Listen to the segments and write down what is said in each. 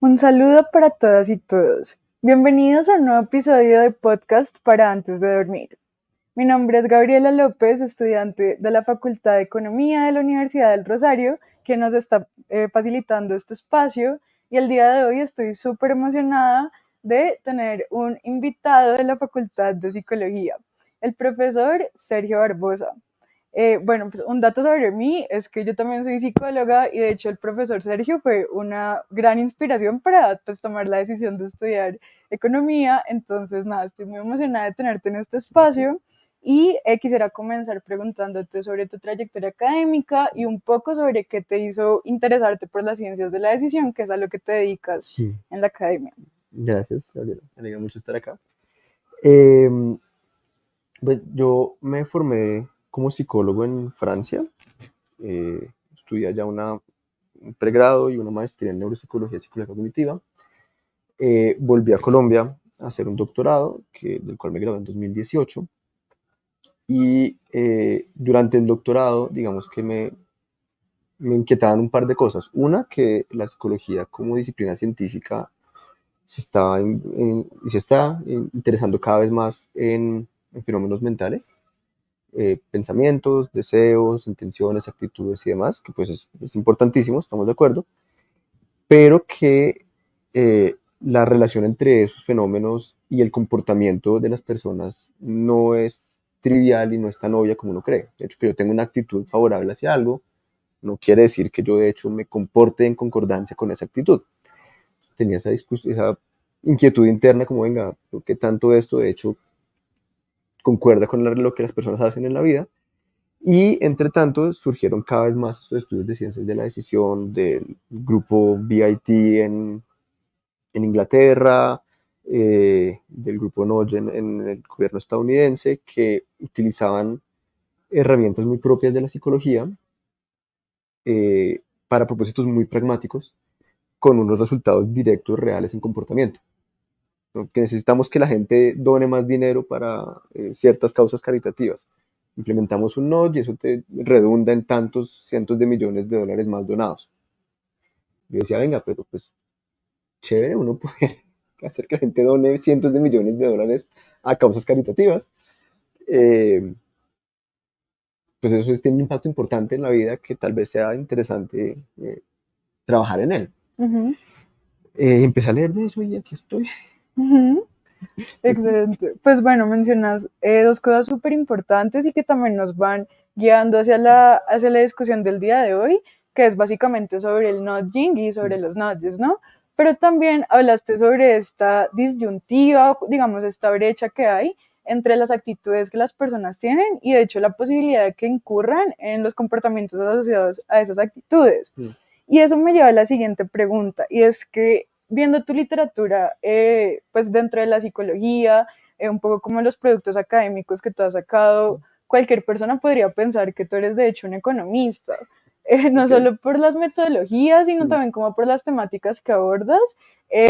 Un saludo para todas y todos. Bienvenidos a un nuevo episodio de podcast para antes de dormir. Mi nombre es Gabriela López, estudiante de la Facultad de Economía de la Universidad del Rosario, que nos está facilitando este espacio, y el día de hoy estoy súper emocionada de tener un invitado de la Facultad de Psicología, el profesor Sergio Barbosa. Bueno, pues un dato sobre mí es que yo también soy psicóloga y de hecho el profesor Sergio fue una gran inspiración para pues, tomar la decisión de estudiar economía. Entonces, nada, estoy muy emocionada de tenerte en este espacio y quisiera comenzar preguntándote sobre tu trayectoria académica y un poco sobre qué te hizo interesarte por las ciencias de la decisión, que es a lo que te dedicas Sí, en la academia. gracias, Gabriela. Me alegra mucho estar acá. Em, pues yo me formé como psicólogo en Francia. Estudié allá un pregrado y una maestría en neuropsicología y psicología cognitiva. Volví a Colombia a hacer un doctorado, del cual me gradué en 2018. Y durante el doctorado, digamos que me inquietaban un par de cosas. Una, que la psicología como disciplina científica se está interesando cada vez más en fenómenos mentales, pensamientos, deseos, intenciones, actitudes y demás, que pues es importantísimo, estamos de acuerdo, pero que la relación entre esos fenómenos y el comportamiento de las personas no es trivial y no es tan obvia como uno cree. De hecho, que yo tengo una actitud favorable hacia algo, no quiere decir que yo de hecho me comporte en concordancia con esa actitud. Tenía esa inquietud interna como, venga, ¿qué tanto esto de hecho concuerda con lo que las personas hacen en la vida? Y entre tanto surgieron cada vez más estos estudios de ciencias de la decisión del grupo BIT en Inglaterra, del grupo Nudge en el gobierno estadounidense, que utilizaban herramientas muy propias de la psicología para propósitos muy pragmáticos, con unos resultados directos reales en comportamiento. ¿No? Que necesitamos que la gente done más dinero para ciertas causas caritativas. Implementamos un node y eso te redunda en tantos cientos de millones de dólares más donados. Yo decía, venga, pero pues chévere, uno puede hacer que la gente done cientos de millones de dólares a causas caritativas. Eh, pues eso tiene un impacto importante en la vida que tal vez sea interesante trabajar en él. Ujú, Empecé a leer de eso y aquí estoy. ujú. Excelente. Pues bueno, mencionas dos cosas súper importantes y que también nos van guiando hacia la discusión del día de hoy, que es básicamente sobre el nudging y sobre los nudges, ¿no? Pero también hablaste sobre esta disyuntiva, digamos, esta brecha que hay entre las actitudes que las personas tienen y de hecho la posibilidad de que incurran en los comportamientos asociados a esas actitudes. Mm. Y eso me lleva a la siguiente pregunta, y es que viendo tu literatura, pues dentro de la psicología, un poco como los productos académicos que tú has sacado, cualquier persona podría pensar que tú eres de hecho un economista, no Okay. solo por las metodologías, sino Mm. también como por las temáticas que abordas.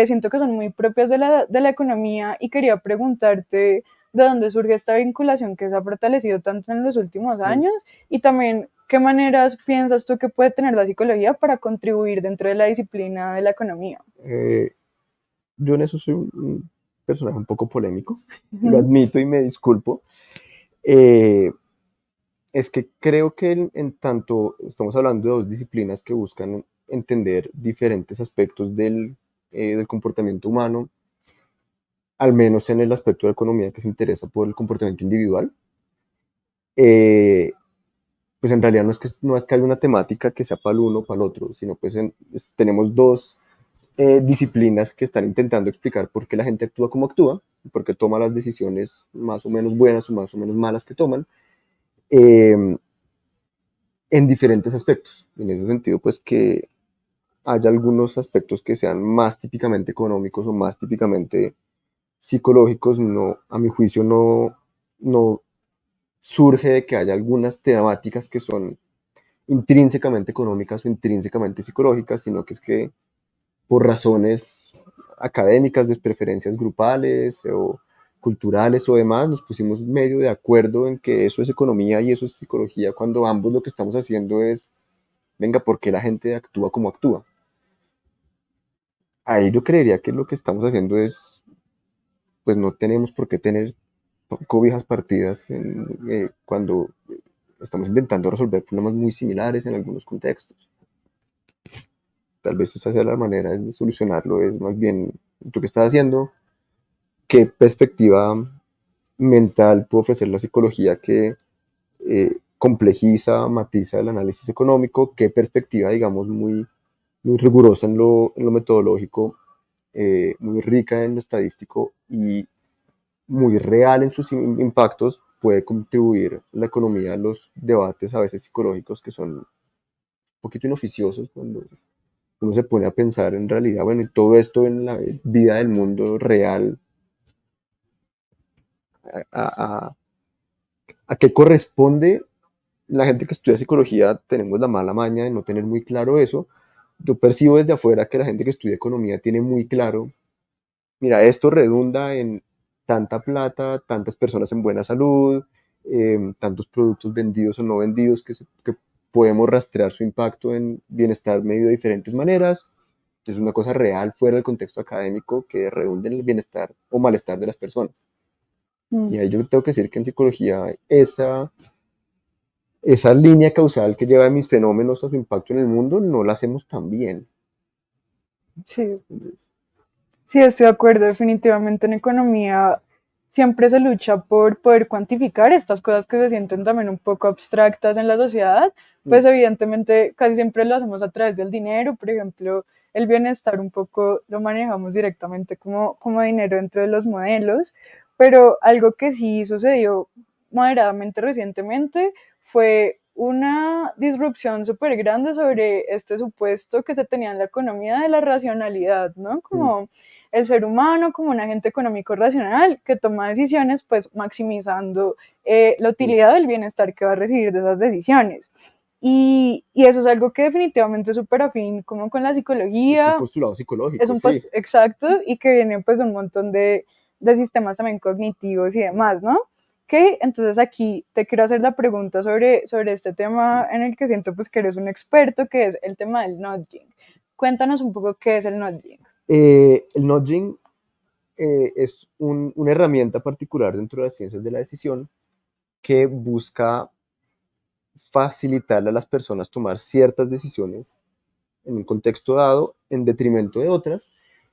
Siento que son muy propias de la economía y quería preguntarte de dónde surge esta vinculación que se ha fortalecido tanto en los últimos Mm. años y también qué maneras piensas tú que puede tener la psicología para contribuir dentro de la disciplina de la economía. Eh, yo en eso soy un personaje un poco polémico, lo Ujú, admito y me disculpo. Eh, es que creo que en tanto estamos hablando de dos disciplinas que buscan entender diferentes aspectos del comportamiento humano, al menos en el aspecto de la economía que se interesa por el comportamiento individual, eh, pues en realidad no es que haya una temática que sea para el uno o para el otro, sino pues tenemos dos disciplinas que están intentando explicar por qué la gente actúa como actúa, por qué toma las decisiones más o menos buenas o más o menos malas que toman, eh, en diferentes aspectos. En ese sentido, pues que haya algunos aspectos que sean más típicamente económicos o más típicamente psicológicos, no, a mi juicio no surge de que haya algunas temáticas que son intrínsecamente económicas o intrínsecamente psicológicas, sino que es que por razones académicas, de preferencias grupales o culturales o demás, nos pusimos medio de acuerdo en que eso es economía y eso es psicología, cuando ambos lo que estamos haciendo es, venga, ¿por qué la gente actúa como actúa? ahí yo creería que lo que estamos haciendo es, pues no tenemos por qué tener cobijas partidas cuando estamos intentando resolver problemas muy similares en algunos contextos. Tal vez esa sea la manera de solucionarlo, es más bien, ¿tú qué estás haciendo? ¿Qué perspectiva mental puede ofrecer la psicología que complejiza, matiza el análisis económico? ¿Qué perspectiva, digamos, muy rigurosa en lo metodológico, muy rica en lo estadístico y muy real en sus impactos puede contribuir la economía a los debates a veces psicológicos que son un poquito inoficiosos cuando uno se pone a pensar en realidad, bueno, y todo esto en la vida del mundo real, a, a, a qué corresponde la gente que estudia psicología. Tenemos la mala maña de no tener muy claro eso. Yo percibo desde afuera que la gente que estudia economía tiene muy claro, mira, esto redunda en tanta plata, tantas personas en buena salud, tantos productos vendidos o no vendidos que podemos rastrear su impacto en bienestar medido de diferentes maneras. Es una cosa real fuera del contexto académico que redunda en el bienestar o malestar de las personas. Mm. Y ahí yo tengo que decir que en psicología esa línea causal que lleva a mis fenómenos a su impacto en el mundo no la hacemos tan bien. Sí. Sí, estoy de acuerdo. Definitivamente en economía siempre se lucha por poder cuantificar estas cosas que se sienten también un poco abstractas en la sociedad. Pues evidentemente casi siempre lo hacemos a través del dinero. Por ejemplo, el bienestar un poco lo manejamos directamente como dinero dentro de los modelos. Pero algo que sí sucedió moderadamente recientemente fue una disrupción súper grande sobre este supuesto que se tenía en la economía de la racionalidad, ¿no? Como el ser humano como un agente económico racional que toma decisiones, pues maximizando la utilidad del bienestar que va a recibir de esas decisiones. Y eso es algo que definitivamente es súper afín como con la Es un psicología, postulado es psicológico, un sí. post exacto y que viene pues de un montón de sistemas también cognitivos y demás, ¿no? Que entonces aquí te quiero hacer la pregunta sobre este tema en el que siento pues que eres un experto, que es el tema del nudging. Cuéntanos un poco qué es el nudging. El nudging es una herramienta particular dentro de las ciencias de la decisión que busca facilitarle a las personas tomar ciertas decisiones en un contexto dado en detrimento de otras,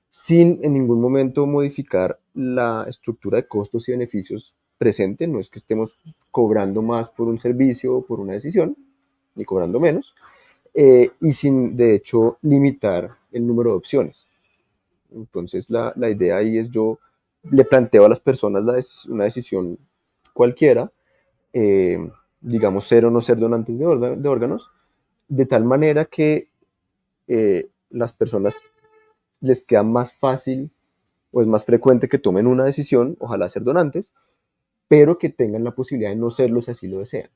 sin en ningún momento modificar la estructura de costos y beneficios presente. No es que estemos cobrando más por un servicio o por una decisión, ni cobrando menos, y sin de hecho limitar el número de opciones. Entonces la idea ahí es yo le planteo a las personas una decisión cualquiera, eh, digamos ser o no ser donantes de órganos, de tal manera que las personas les queda más fácil o es más frecuente que tomen una decisión, ojalá ser donantes, pero que tengan la posibilidad de no serlo si así lo desean.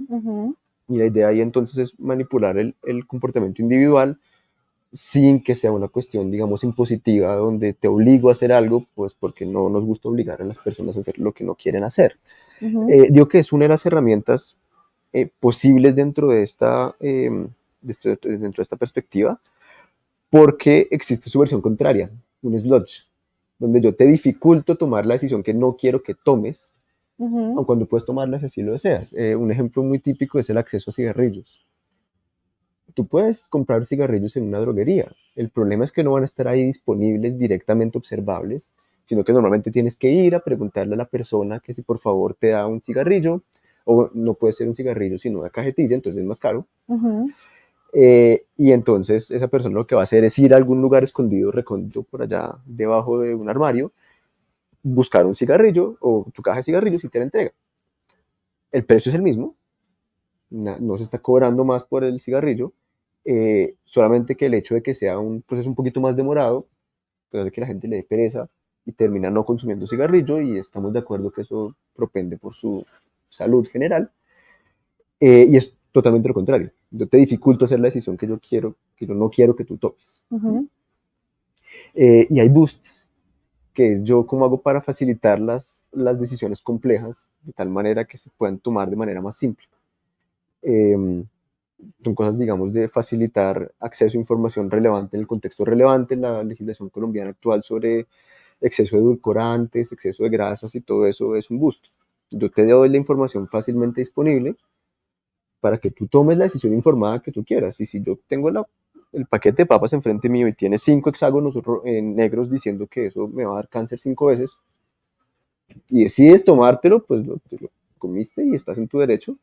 Ujú. Y la idea ahí entonces es manipular el comportamiento individual sin que sea una cuestión, digamos, impositiva, donde te obligo a hacer algo, pues porque no nos gusta obligar a las personas a hacer lo que no quieren hacer. Ujú. Digo que es una de las herramientas posibles dentro de esta perspectiva, porque existe su versión contraria, un sludge, donde yo te dificulto tomar la decisión que no quiero que tomes, Ujú. aun cuando puedes tomarla si así lo deseas. Un ejemplo muy típico es el acceso a cigarrillos. Tú puedes comprar cigarrillos en una droguería. El problema es que no van a estar ahí disponibles, directamente observables, sino que normalmente tienes que ir a preguntarle a la persona que si por favor te da un cigarrillo, o no puede ser un cigarrillo sino una cajetilla, entonces es más caro. Ujú. Y entonces esa persona lo que va a hacer es ir a algún lugar escondido, recóndito por allá debajo de un armario, buscar un cigarrillo o tu caja de cigarrillos y te la entrega. El precio es el mismo, no se está cobrando más por el cigarrillo, solamente que el hecho de que sea un proceso un poquito más demorado, pues hace que la gente le dé pereza y termina no consumiendo cigarrillo, y estamos de acuerdo que eso propende por su salud general. Y es totalmente lo contrario. Yo te dificulto hacer la decisión que yo no quiero que tú tomes. Ujú. Y hay boosts, que es yo cómo hago para facilitar las decisiones complejas de tal manera que se puedan tomar de manera más simple. Eh, Son cosas, digamos, de facilitar acceso a información relevante en el contexto relevante. La legislación colombiana actual sobre exceso de edulcorantes, exceso de grasas y todo eso es un boost. Yo te doy la información fácilmente disponible para que tú tomes la decisión informada que tú quieras. Y si yo tengo el paquete de papas enfrente mío y tiene 5 hexágonos negros diciendo que eso me va a dar cáncer 5 veces, y decides tomártelo, pues te lo comiste y estás en tu derecho,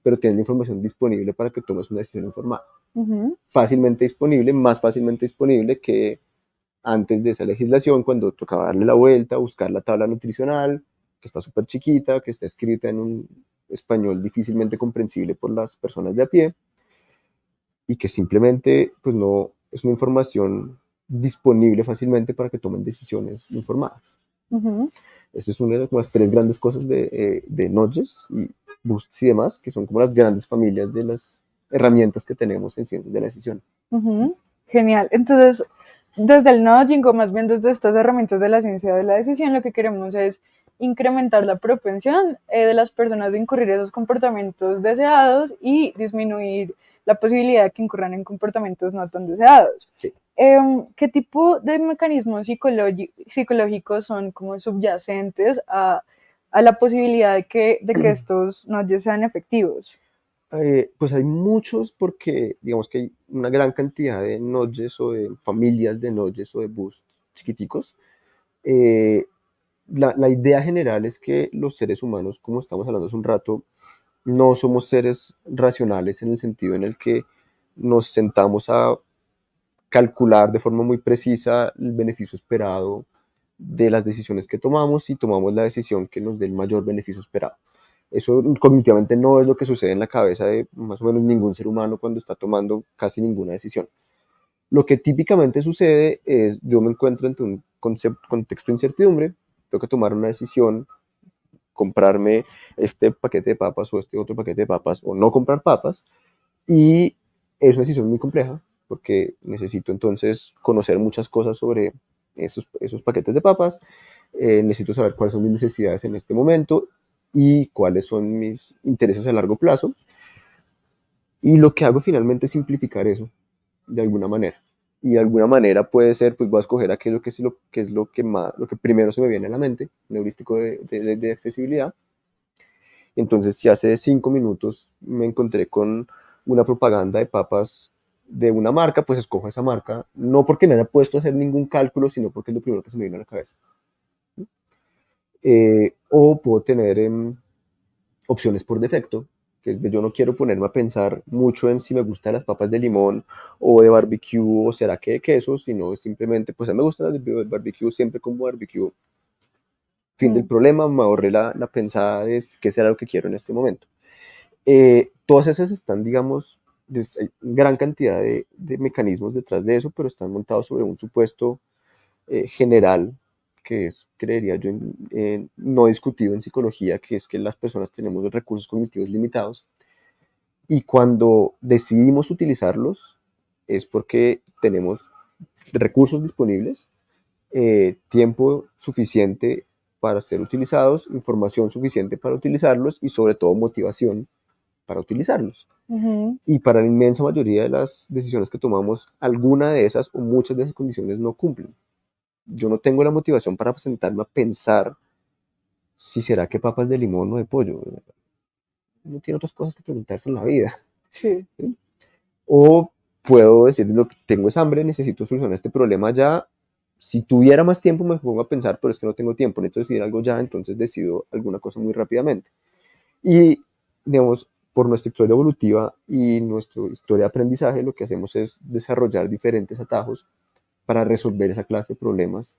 pero tienes la información disponible para que tomes una decisión informada. Ujú. Fácilmente disponible, más fácilmente disponible que antes de esa legislación, cuando tocaba darle la vuelta, buscar la tabla nutricional, que está súper chiquita, que está escrita en un español difícilmente comprensible por las personas de a pie, y que simplemente pues no es una información disponible fácilmente para que tomen decisiones informadas. Ujú. Esta es una de las 3 grandes cosas de Notches y Boosts y demás, que son como las grandes familias de las herramientas que tenemos en ciencias de la decisión. Ujú. Genial. Entonces, desde el nudging, o más bien desde estas herramientas de la ciencia de la decisión, lo que queremos es incrementar la propensión de las personas de incurrir en esos comportamientos deseados y disminuir la posibilidad de que incurran en comportamientos no tan deseados. Sí. ¿Qué tipo de mecanismos psicológicos son como subyacentes a la posibilidad de que estos nudges sean efectivos? Pues hay muchos porque digamos que hay una gran cantidad de nudges o de familias de nudges o de boosts chiquiticos. Eh, la idea general es que los seres humanos, como estamos hablando hace un rato, no somos seres racionales en el sentido en el que nos sentamos a calcular de forma muy precisa el beneficio esperado de las decisiones que tomamos y tomamos la decisión que nos dé el mayor beneficio esperado. Eso cognitivamente no es lo que sucede en la cabeza de más o menos ningún ser humano cuando está tomando casi ninguna decisión. Lo que típicamente sucede es yo me encuentro entre un contexto de incertidumbre, tengo que tomar una decisión, comprarme este paquete de papas o este otro paquete de papas o no comprar papas, y es una decisión muy compleja porque necesito entonces conocer muchas cosas sobre esos paquetes de papas, necesito saber cuáles son mis necesidades en este momento y cuáles son mis intereses a largo plazo. Y lo que hago finalmente es simplificar eso de alguna manera. Y de alguna manera puede ser, pues voy a escoger aquello lo que primero se me viene a la mente, un heurístico de accesibilidad. Entonces, si hace 5 minutos me encontré con una propaganda de papas de una marca, pues escojo esa marca, no porque me haya puesto a hacer ningún cálculo, sino porque es lo primero que se me vino a la cabeza. O puedo tener opciones por defecto, que yo no quiero ponerme a pensar mucho en si me gustan las papas de limón o de barbecue o será que de queso, sino simplemente, pues a mí me gusta el barbecue, siempre como barbecue. Fin del Mm. problema, me ahorré la pensada de qué será lo que quiero en este momento. Todas esas están, digamos, hay gran cantidad de mecanismos detrás de eso, pero están montados sobre un supuesto general que es, creería yo, no discutido en psicología, que es que las personas tenemos recursos cognitivos limitados y cuando decidimos utilizarlos es porque tenemos recursos disponibles, tiempo suficiente para ser utilizados, información suficiente para utilizarlos y sobre todo motivación para utilizarlos. Ujú. Y para la inmensa mayoría de las decisiones que tomamos, alguna de esas o muchas de esas condiciones no cumplen. Yo no tengo la motivación para sentarme a pensar si será que papas de limón o de pollo. No tiene otras cosas que preguntarse en la vida. Sí. ¿Sí? O puedo decir, lo que tengo es hambre, necesito solucionar este problema ya. Si tuviera más tiempo me pongo a pensar, pero es que no tengo tiempo, necesito decidir algo ya, entonces decido alguna cosa muy rápidamente. Y, digamos, por nuestra historia evolutiva y nuestra historia de aprendizaje, lo que hacemos es desarrollar diferentes atajos para resolver esa clase de problemas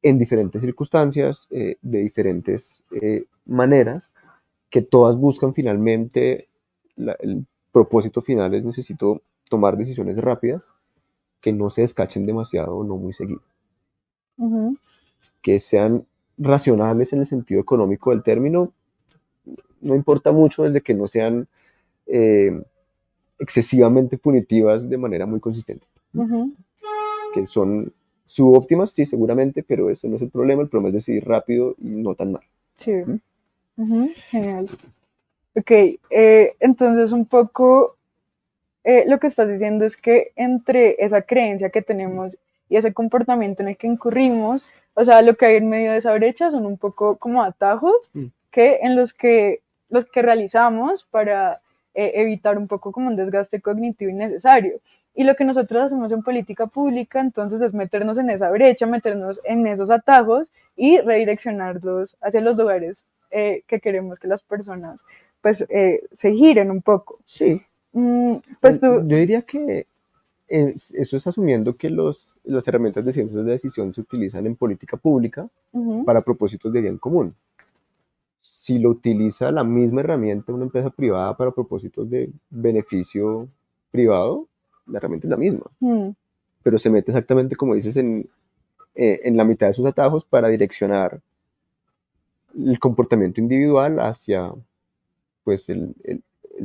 en diferentes circunstancias, de diferentes maneras, que todas buscan finalmente, el propósito final es necesito tomar decisiones rápidas que no se descachen demasiado o no muy seguido, Ujú. que sean racionales en el sentido económico del término, no importa mucho desde que no sean eh, excesivamente punitivas de manera muy consistente, Ujú. que son subóptimas, sí, seguramente, pero eso no es el problema es decidir rápido y no tan mal. Sí. ¿Mm? Ujú. Genial. Ok, entonces un poco. lo que estás diciendo es que entre esa creencia que tenemos y ese comportamiento en el que incurrimos, o sea, lo que hay en medio de esa brecha son un poco como atajos que en los que realizamos para evitar un poco como un desgaste cognitivo innecesario. Y lo que nosotros hacemos en política pública entonces es meternos en esa brecha, meternos en esos atajos y redireccionarlos hacia los lugares que queremos que las personas pues se giren un poco. Sí, Pues tú, yo diría que eso es asumiendo que las herramientas de ciencias de decisión se utilizan en política pública para propósitos de bien común. Si lo utiliza la misma herramienta una empresa privada para propósitos de beneficio privado, la herramienta es la misma, pero se mete exactamente, como dices, en la mitad de sus atajos para direccionar el comportamiento individual hacia pues, el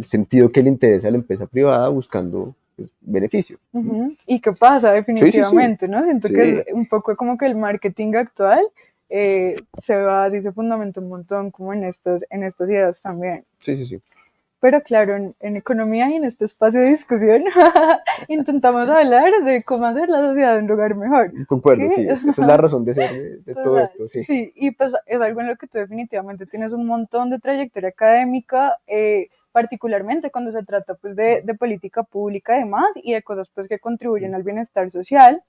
sentido que le interesa a la empresa privada buscando pues, beneficio. ¿Y qué pasa? Sí, sí, sí. Definitivamente, ¿no? Siento que es un poco como que el marketing actual se basa y se fundamenta un montón como en estas ideas también. Sí, sí, sí. Pero claro, en economía y en este espacio de discusión intentamos hablar de cómo hacer la sociedad un lugar mejor. Concuerdo, sí, esa es la razón de ser de todo esto, sí. Sí, y pues es algo en lo que tú definitivamente tienes un montón de trayectoria académica, particularmente cuando se trata pues de política pública además y de cosas pues que contribuyen al bienestar social.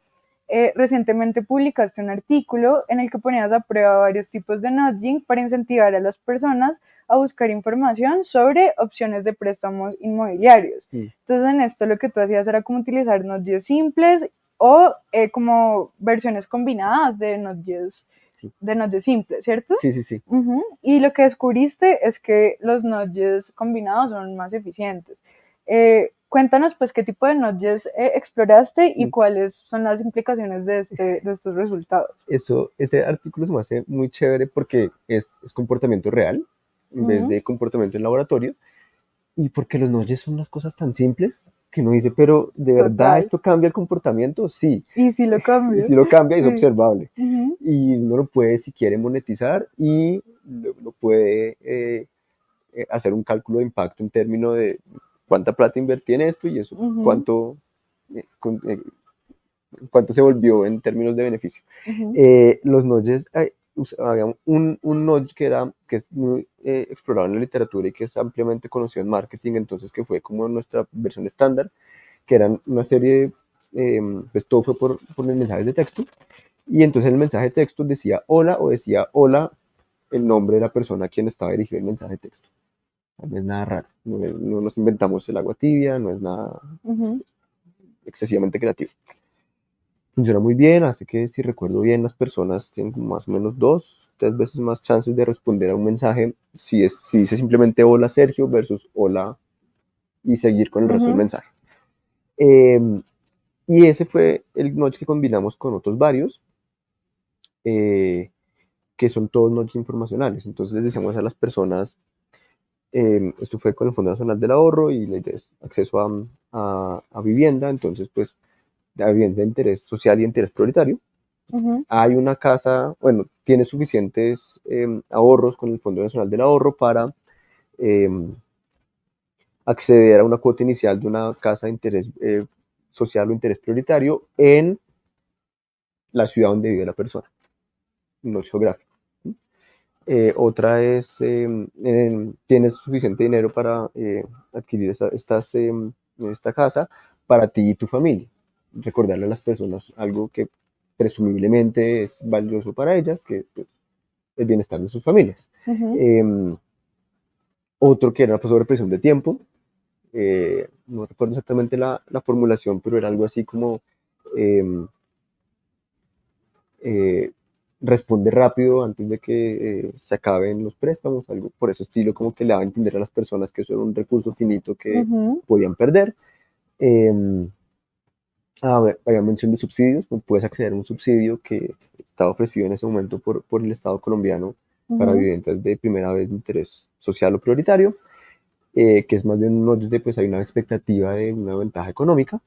Recientemente publicaste un artículo en el que ponías a prueba varios tipos de nudging para incentivar a las personas a buscar información sobre opciones de préstamos inmobiliarios. Entonces en esto lo que tú hacías era como utilizar nudges simples o como versiones combinadas de nudges simples, ¿cierto? Sí, sí, sí. Y lo que descubriste es que los nudges combinados son más eficientes. Cuéntanos pues qué tipo de nudges exploraste y cuáles son las implicaciones de estos resultados. Ese artículo se me hace muy chévere porque es comportamiento real en vez de comportamiento en laboratorio y porque los nudges son unas cosas tan simples que uno dice, pero ¿de verdad esto cambia el comportamiento? Sí. Y si lo cambia. Y si lo cambia, es observable. Y uno lo puede, si quiere, monetizar y lo puede hacer un cálculo de impacto en términos de cuánta plata invertí en esto y eso, cuánto se volvió en términos de beneficio. Los nudges, había un nudge que es muy explorado en la literatura y que es ampliamente conocido en marketing, entonces que fue como nuestra versión estándar, que eran una serie pues todo fue por los mensajes de texto, y entonces el mensaje de texto decía hola o decía hola el nombre de la persona a quien estaba dirigido el mensaje de texto. No es nada raro, no nos inventamos el agua tibia, no es nada excesivamente creativo. Funciona muy bien, así que si recuerdo bien, las personas tienen más o menos 2-3 veces más chances de responder a un mensaje si dice simplemente hola Sergio versus hola y seguir con el resto del mensaje. Y ese fue el nudge que combinamos con otros varios, que son todos nudges informacionales. Entonces les decíamos a las personas, esto fue con el Fondo Nacional del Ahorro y la idea es acceso a vivienda, entonces pues la vivienda de interés social y de interés prioritario. Hay una casa, bueno, tiene suficientes ahorros con el Fondo Nacional del Ahorro para acceder a una cuota inicial de una casa de interés social o interés prioritario en la ciudad donde vive la persona, no geográfico. Otra es, tienes suficiente dinero para adquirir esta casa para ti y tu familia. Recordarle a las personas algo que presumiblemente es valioso para ellas, que pues, el bienestar de sus familias. Otro que era pues, sobre presión de tiempo. No recuerdo exactamente la formulación, pero era algo así como responde rápido antes de que se acaben los préstamos, algo por ese estilo, como que le daba a entender a las personas que eso era un recurso finito que podían perder. Había mención de subsidios, puedes acceder a un subsidio que estaba ofrecido en ese momento por el Estado colombiano para viviendas de primera vez de interés social o prioritario, que es más bien un nudge de pues hay una expectativa de una ventaja económica.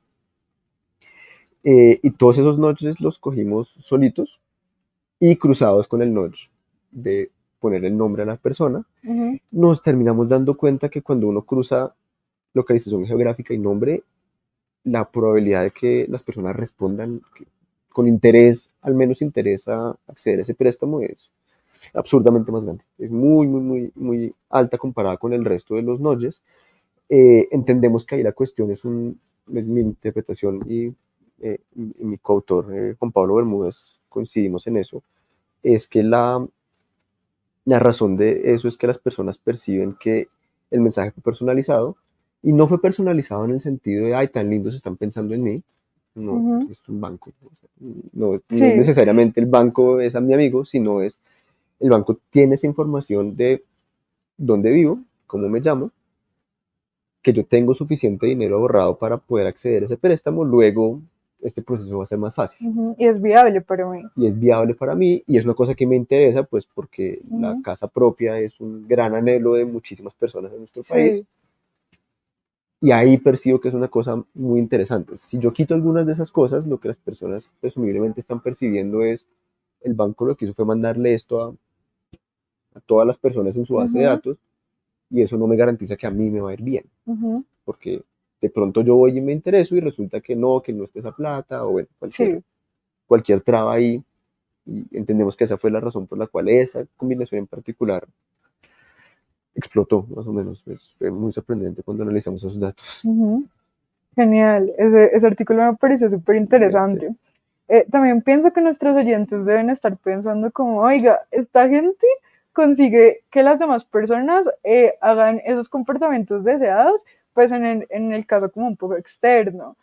Y todos esos nudges los cogimos solitos y cruzados con el nudge de poner el nombre a la persona, nos terminamos dando cuenta que cuando uno cruza localización geográfica y nombre, la probabilidad de que las personas respondan con interés, al menos interés a acceder a ese préstamo es absurdamente más grande. Es muy, muy, muy, muy alta comparada con el resto de los nodges. Entendemos que ahí la cuestión es mi interpretación y mi coautor, Juan Pablo Bermúdez, coincidimos en eso, es que la razón de eso es que las personas perciben que el mensaje fue personalizado y no fue personalizado en el sentido de, ay, tan lindos están pensando en mí. No, Ujú. es un banco. No, no es Sí. necesariamente el banco es a mi amigo, sino es el banco tiene esa información de dónde vivo, cómo me llamo, que yo tengo suficiente dinero ahorrado para poder acceder a ese préstamo, luego este proceso va a ser más fácil Ujú. Y es viable para mí. y es viable para mí y es una cosa que me interesa, pues porque la Ujú. casa propia es un gran anhelo de muchísimas personas en nuestro país Sí. y ahí percibo que es una cosa muy interesante. Si yo quito algunas de esas cosas, lo que las personas presumiblemente están percibiendo es el banco lo que hizo fue mandarle esto a todas las personas en su base de Ujú. datos y eso no me garantiza que a mí me va a ir bien, Ujú. porque de pronto yo voy y me intereso y resulta que no esté esa plata o bueno, Sí. cualquier traba ahí y entendemos que esa fue la razón por la cual esa combinación en particular explotó, más o menos. Es muy sorprendente cuando analizamos esos datos. Ujú. Genial. Ese artículo me pareció súper Gracias. interesante. También pienso que nuestros oyentes deben estar pensando como, oiga, esta gente consigue que las demás personas hagan esos comportamientos deseados, pues en el caso como un poco externo.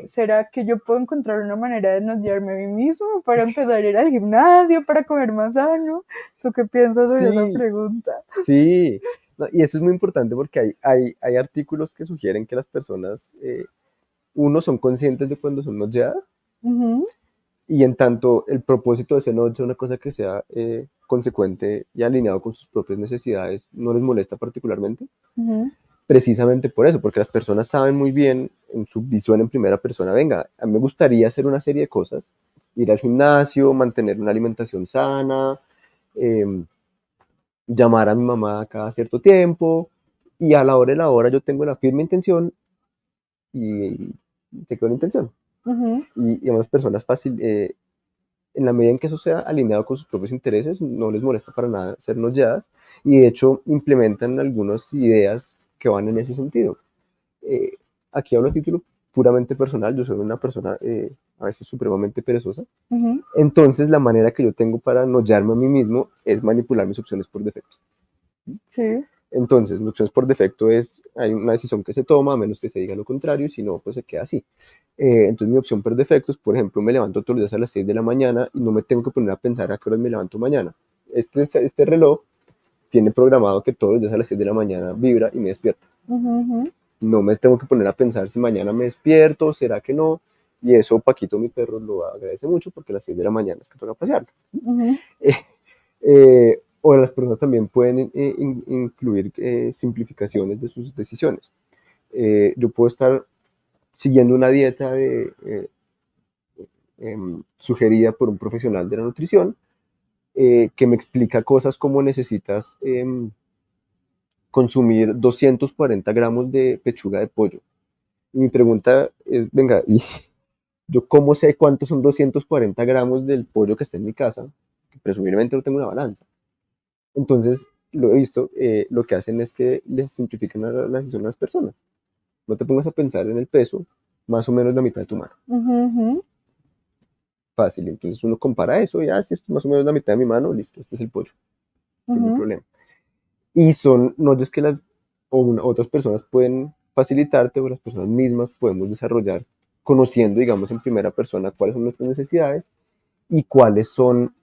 ¿Será que yo puedo encontrar una manera de notearme a mí mismo para empezar a ir al gimnasio, para comer más sano? ¿Tú qué piensas de esa Sí, pregunta? sí. No, y eso es muy importante porque hay artículos que sugieren que las personas, uno, son conscientes de cuando son nocheadas Ujú. y en tanto el propósito de ese noche es una cosa que sea consecuente y alineado con sus propias necesidades, no les molesta particularmente. Ujú. Precisamente por eso, porque las personas saben muy bien en su visión en primera persona, venga, a mí me gustaría hacer una serie de cosas, ir al gimnasio, mantener una alimentación sana, eh, llamar a mi mamá cada cierto tiempo, y a la hora de la hora yo tengo la firme intención y tengo la intención. Ujú. Y a las personas fácil, en la medida en que eso sea alineado con sus propios intereses, no les molesta para nada ser nolladas, y de hecho implementan algunas ideas que van en ese sentido. eh, Aquí hablo a título puramente personal, yo soy una persona a veces supremamente perezosa, Ujú. entonces la manera que yo tengo para nollarme a mí mismo es manipular mis opciones por defecto. Sí. Entonces, mis opciones por defecto es, hay una decisión que se toma, a menos que se diga lo contrario, y si no, pues se queda así. Entonces, mi opción por defecto es, por ejemplo, me levanto todos los días a las 6 de la mañana y no me tengo que poner a pensar a qué horas me levanto mañana. Este reloj tiene programado que todos los días a las 6 de la mañana vibra y me despierta. Ujú. Ujú. No me tengo que poner a pensar si mañana me despierto, será que no. Y eso Paquito, mi perro, lo agradece mucho porque a las 6 de la mañana es que toca pasearlo. Ujú. O las personas también pueden incluir simplificaciones de sus decisiones. Yo puedo estar siguiendo una dieta sugerida por un profesional de la nutrición que me explica cosas como necesitas consumir 240 gramos de pechuga de pollo. Y mi pregunta es, venga, ¿y yo cómo sé cuántos son 240 gramos del pollo que está en mi casa? Que presumiblemente no tengo una balanza. Entonces, lo he visto, lo que hacen es que les simplifican la decisión a las personas. No te pongas a pensar en el peso, más o menos la mitad de tu mano. Ujú. Ujú. Fácil. Entonces uno compara eso y si esto es más o menos la mitad de mi mano, listo, este es el pollo, que no hay Ujú. problema. Y son noyos que otras personas pueden facilitarte o las personas mismas podemos desarrollar conociendo, digamos, en primera persona cuáles son nuestras necesidades y cuáles son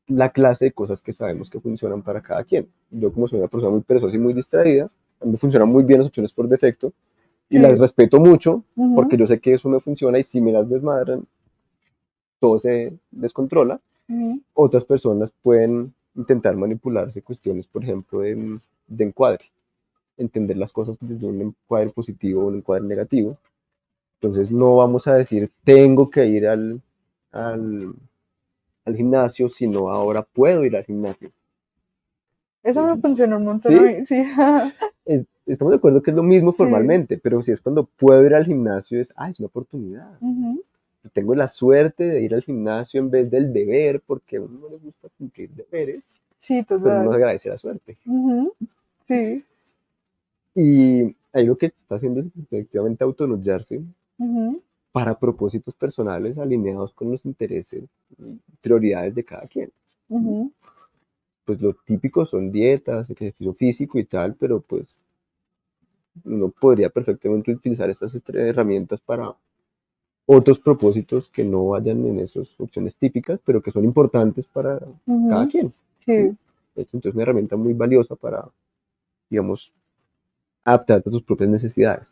la clase de cosas que sabemos que funcionan para cada quien. Yo como soy una persona muy perezosa y muy distraída, a mí me funcionan muy bien las opciones por defecto y las Sí. respeto mucho porque Ujú. yo sé que eso me funciona y si me las desmadran, todo se descontrola. Ujú. Otras personas pueden intentar manipularse cuestiones, por ejemplo, de encuadre, entender las cosas desde un encuadre positivo o un encuadre negativo. Entonces no vamos a decir tengo que ir al, al gimnasio, sino ahora puedo ir al gimnasio. Eso me Entonces, funciona un montón a ¿sí? mí, sí. estamos de acuerdo que es lo mismo Sí. formalmente, pero si es cuando puedo ir al gimnasio, es una oportunidad. Ujú. Tengo la suerte de ir al gimnasio en vez del deber, porque a uno no le gusta cumplir deberes, Sí, pero uno total. agradece la suerte. Ujú. Sí. Y ahí lo que está haciendo es efectivamente autonomizarse Ujú. para propósitos personales alineados con los intereses y prioridades de cada quien. Ujú. Pues lo típico son dietas, ejercicio físico y tal, pero pues uno podría perfectamente utilizar estas herramientas para otros propósitos que no vayan en esas opciones típicas, pero que son importantes para cada Ujú. quien. ¿Sí? Sí. Es entonces una herramienta muy valiosa para, digamos, adaptarte a tus propias necesidades.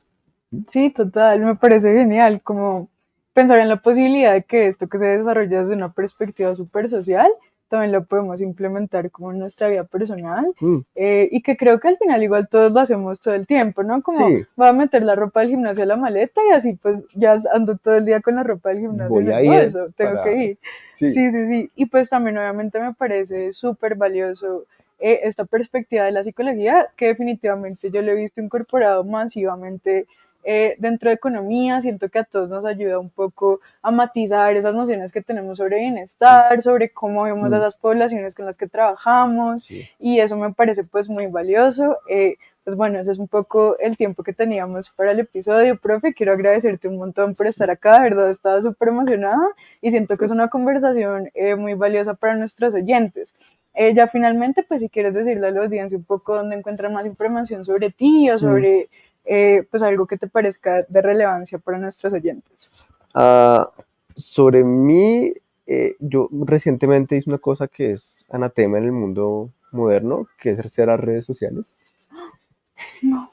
Sí, total, me parece genial como pensar en la posibilidad de que esto que se desarrolla desde una perspectiva súper social, también lo podemos implementar como en nuestra vida personal Mm, y que creo que al final igual todos lo hacemos todo el tiempo, ¿no? Como sí, voy a meter la ropa del gimnasio a la maleta y así pues ya ando todo el día con la ropa del gimnasio en voy el a ir bolso, tengo que para... ir. Sí, Sí, sí, sí. Y pues también obviamente me parece súper valioso esta perspectiva de la psicología que definitivamente yo lo he visto incorporado masivamente dentro de economía, siento que a todos nos ayuda un poco a matizar esas nociones que tenemos sobre bienestar, sobre cómo vemos a mm, esas poblaciones con las que trabajamos, sí. y eso me parece pues muy valioso. Pues bueno, ese es un poco el tiempo que teníamos para el episodio, profe. Quiero agradecerte un montón por estar acá, de verdad estaba súper emocionada y siento que es una conversación muy valiosa para nuestros oyentes. Ya finalmente, pues si quieres decirle a la audiencia un poco dónde encuentran más información sobre ti o Mm. sobre pues algo que te parezca de relevancia para nuestros oyentes. Ah, sobre mí, yo recientemente hice una cosa que es anatema en el mundo moderno, que es cerrar redes sociales. No,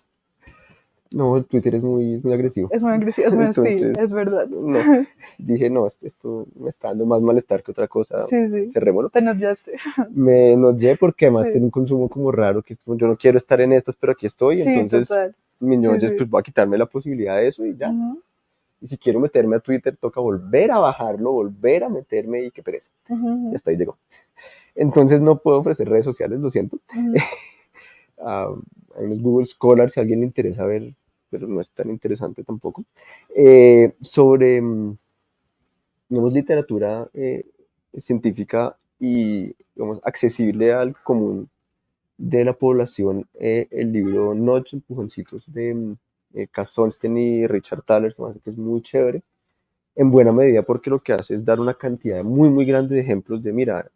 No, Twitter es muy agresivo. es muy agresivo, es muy hostil, es Entonces, verdad. no, dije, no, esto me está dando más malestar que otra cosa, Sí, sí, cerrémoslo. te notaste. Me noté porque además Sí, tiene un consumo como raro, que yo no quiero estar en estas, pero aquí estoy, sí, entonces total. mi Sí, noche sí. pues voy a quitarme la posibilidad de eso y ya. Uh-huh, Y si quiero meterme a Twitter, toca volver a bajarlo, volver a meterme y qué pereza. Y uh-huh, hasta ahí llegó. Entonces no puedo ofrecer redes sociales, lo siento. uh-huh. Ah, hay unos Google Scholar si a alguien le interesa ver, pero no es tan interesante tampoco. Sobre, digamos, literatura científica y, digamos, accesible al común de la población, el libro Notch, Empujoncitos de Cass Sunstein y Richard Thaler, que es muy chévere, en buena medida porque lo que hace es dar una cantidad muy, muy grande de ejemplos de, mira,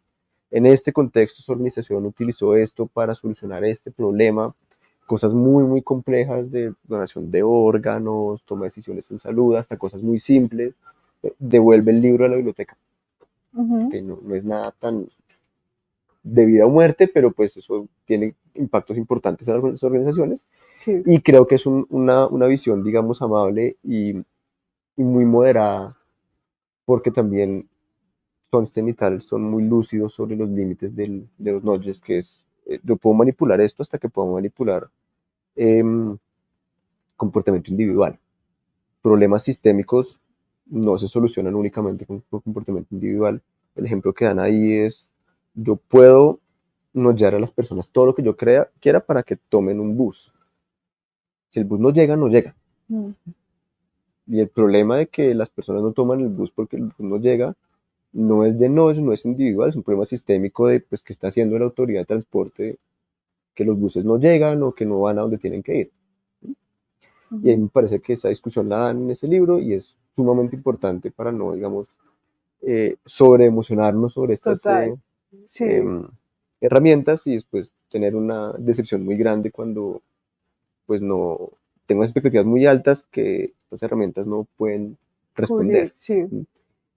en este contexto su organización utilizó esto para solucionar este problema, cosas muy, muy complejas de donación de órganos, toma de decisiones en salud, hasta cosas muy simples, devuelve el libro a la biblioteca, Uh-huh. que no es nada tan de vida o muerte, pero pues eso tiene impactos importantes en las organizaciones Sí, y creo que es una visión, digamos, amable y muy moderada, porque también Sunstein y tal son muy lúcidos sobre los límites de los nudges, que es, yo puedo manipular esto hasta que puedo manipular eh, comportamiento individual. Problemas sistémicos no se solucionan únicamente con comportamiento individual. El ejemplo que dan ahí es, yo puedo nudgear a las personas todo lo que yo quiera para que tomen un bus. Si el bus no llega, no llega. uh-huh. Y el problema de que las personas no toman el bus porque el bus no llega, no es de nudge, no es individual, es un problema sistémico de pues, que está haciendo la autoridad de transporte, que los buses no llegan o que no van a donde tienen que ir. Y ahí Uh-huh. me parece que esa discusión la dan en ese libro y es sumamente importante para no, digamos, sobre emocionarnos sobre estas Total. Sí, em, herramientas y después tener una decepción muy grande cuando pues no tengo expectativas muy altas que estas herramientas no pueden cubrir, responder. sí.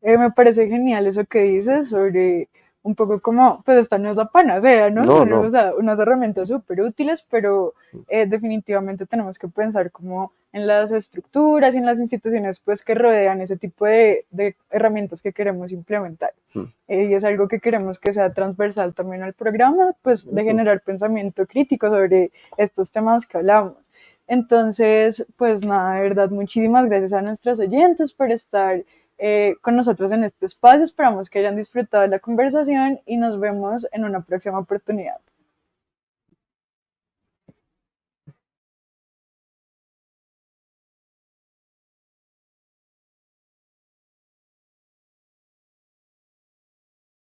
Me parece genial eso que dices sobre un poco como, pues esta no es la panacea, ¿no? No, Son no. o sea, unas herramientas súper útiles, pero definitivamente tenemos que pensar como en las estructuras y en las instituciones pues que rodean ese tipo de herramientas que queremos implementar. Y es algo que queremos que sea transversal también al programa, pues de Eso. generar pensamiento crítico sobre estos temas que hablamos. Entonces, pues nada, de verdad, muchísimas gracias a nuestros oyentes por estar con nosotros en este espacio. Esperamos que hayan disfrutado de la conversación y nos vemos en una próxima oportunidad.